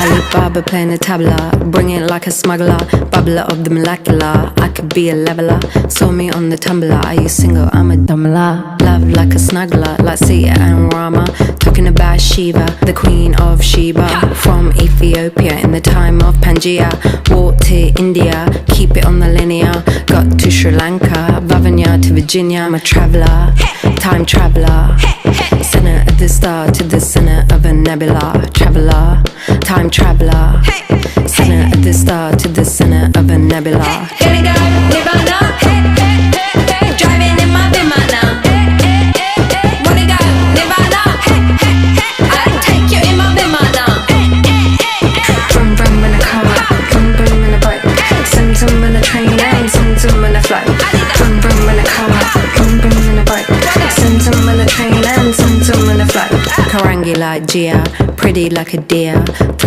Alibaba playing the tabla, bring it like a smuggler, bubbler of the molecular. I could be a leveler, saw me on the tumbler. Are you single? I'm a dumbler. Love like a snuggler, like Sita and Rama. Talking about Shiva, the queen of Sheba. From Ethiopia in the time of Pangaea. Walked to India, keep it on the linear. Got to Sri Lanka, Vavanya to Virginia. I'm a traveller, time traveller. Center of the star to the center of a nebula. Traveller, time traveller. Center of the star to the center of a nebula. Gonna go Nirvana, driving in my Vimana. Wanna go Nirvana, I'll take you in my Vimana. Vroom vroom in a car, vroom vroom in a bike. Zum zum in a train and zum zum in a flight. Vroom vroom in a car, vroom vroom in a bike. Zum zum in a train and zum zum in a flight. Karangi like Gia, pretty like a deer.